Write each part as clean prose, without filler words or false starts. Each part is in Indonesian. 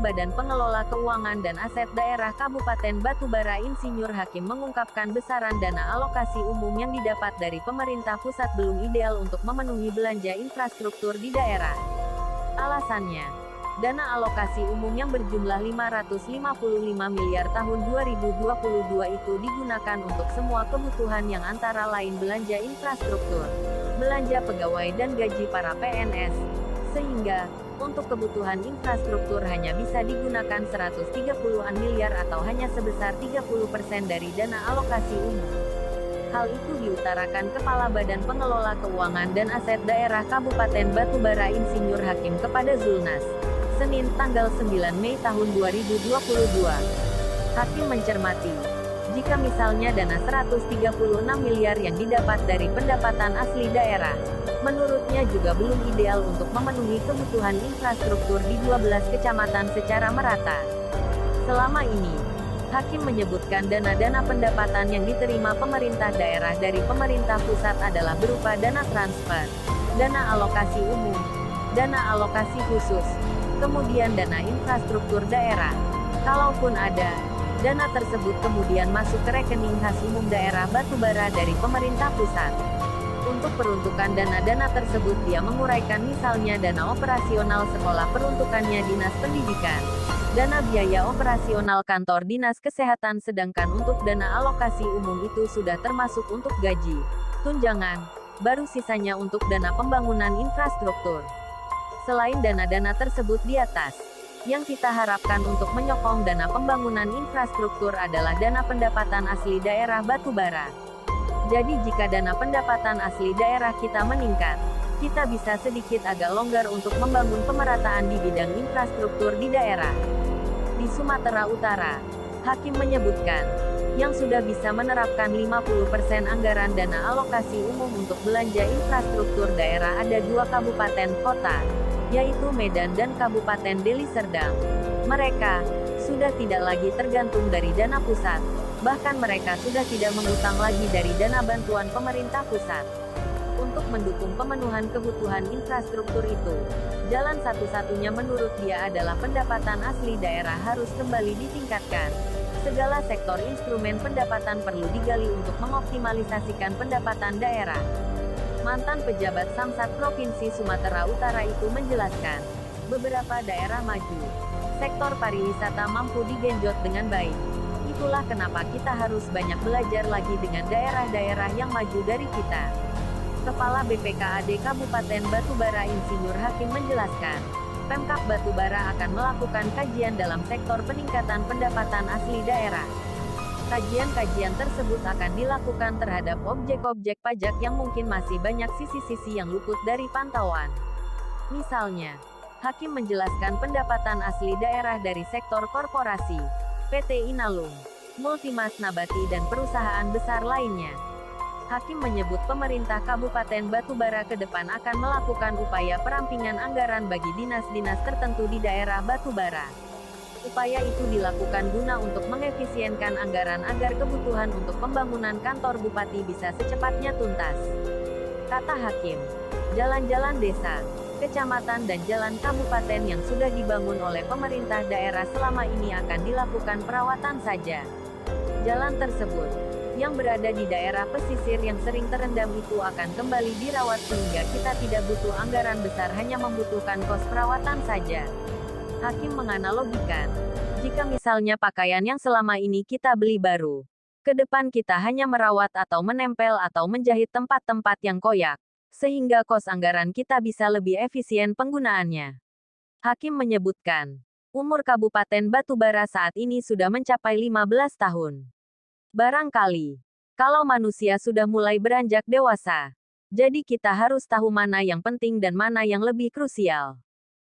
Badan Pengelola Keuangan dan Aset Daerah Kabupaten Batubara Insinyur Hakim mengungkapkan besaran dana alokasi umum yang didapat dari pemerintah pusat belum ideal untuk memenuhi belanja infrastruktur di daerah. Alasannya, dana alokasi umum yang berjumlah 555 miliar tahun 2022 itu digunakan untuk semua kebutuhan yang antara lain belanja infrastruktur, belanja pegawai dan gaji para PNS, sehingga untuk kebutuhan infrastruktur hanya bisa digunakan 130-an miliar atau hanya sebesar 30% dari dana alokasi umum. Hal itu diutarakan Kepala Badan Pengelola Keuangan dan Aset Daerah Kabupaten Batubara Insinyur Hakim kepada Zulnas, Senin tanggal 9 Mei tahun 2022. Hakim mencermati, jika misalnya dana 136 miliar yang didapat dari pendapatan asli daerah, menurutnya juga belum ideal untuk memenuhi kebutuhan infrastruktur di 12 kecamatan secara merata. Selama ini, Hakim menyebutkan dana-dana pendapatan yang diterima pemerintah daerah dari pemerintah pusat adalah berupa dana transfer, dana alokasi umum, dana alokasi khusus, kemudian dana infrastruktur daerah. Kalaupun ada, dana tersebut kemudian masuk ke rekening khas umum daerah Batubara dari pemerintah pusat. Untuk peruntukan dana-dana tersebut dia menguraikan misalnya dana operasional sekolah peruntukannya Dinas Pendidikan, dana biaya operasional kantor Dinas Kesehatan sedangkan untuk dana alokasi umum itu sudah termasuk untuk gaji, tunjangan, baru sisanya untuk dana pembangunan infrastruktur. Selain dana-dana tersebut di atas, yang kita harapkan untuk menyokong dana pembangunan infrastruktur adalah dana pendapatan asli daerah Batubara. Jadi jika dana pendapatan asli daerah kita meningkat, kita bisa sedikit agak longgar untuk membangun pemerataan di bidang infrastruktur di daerah. Di Sumatera Utara, Hakim menyebutkan, yang sudah bisa menerapkan 50% anggaran dana alokasi umum untuk belanja infrastruktur daerah ada 2 kabupaten kota, yaitu Medan dan Kabupaten Deli Serdang. Mereka sudah tidak lagi tergantung dari dana pusat, bahkan mereka sudah tidak mengutang lagi dari dana bantuan pemerintah pusat. Untuk mendukung pemenuhan kebutuhan infrastruktur itu, jalan satu-satunya menurut dia adalah pendapatan asli daerah harus kembali ditingkatkan. Segala sektor instrumen pendapatan perlu digali untuk mengoptimalisasikan pendapatan daerah. Mantan pejabat Samsat Provinsi Sumatera Utara itu menjelaskan, beberapa daerah maju, sektor pariwisata mampu digenjot dengan baik. Itulah kenapa kita harus banyak belajar lagi dengan daerah-daerah yang maju dari kita. Kepala BPKAD Kabupaten Batubara Insinyur Hakim menjelaskan, Pemkab Batubara akan melakukan kajian dalam sektor peningkatan pendapatan asli daerah. Kajian-kajian tersebut akan dilakukan terhadap objek-objek pajak yang mungkin masih banyak sisi-sisi yang luput dari pantauan. Misalnya, Hakim menjelaskan pendapatan asli daerah dari sektor korporasi, PT Inalum, Multimas Nabati dan perusahaan besar lainnya. Hakim menyebut pemerintah Kabupaten Batubara ke depan akan melakukan upaya perampingan anggaran bagi dinas-dinas tertentu di daerah Batubara. Upaya itu dilakukan guna untuk mengefisienkan anggaran agar kebutuhan untuk pembangunan kantor bupati bisa secepatnya tuntas. Kata Hakim, jalan-jalan desa, kecamatan dan jalan kabupaten yang sudah dibangun oleh pemerintah daerah selama ini akan dilakukan perawatan saja. Jalan tersebut, yang berada di daerah pesisir yang sering terendam itu akan kembali dirawat sehingga kita tidak butuh anggaran besar hanya membutuhkan kos perawatan saja. Hakim menganalogikan, jika misalnya pakaian yang selama ini kita beli baru, ke depan kita hanya merawat atau menempel atau menjahit tempat-tempat yang koyak, sehingga kos anggaran kita bisa lebih efisien penggunaannya. Hakim menyebutkan, umur Kabupaten Batubara saat ini sudah mencapai 15 tahun. Barangkali, kalau manusia sudah mulai beranjak dewasa, jadi kita harus tahu mana yang penting dan mana yang lebih krusial.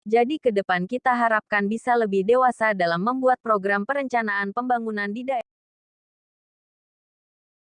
Jadi ke depan kita harapkan bisa lebih dewasa dalam membuat program perencanaan pembangunan di daerah.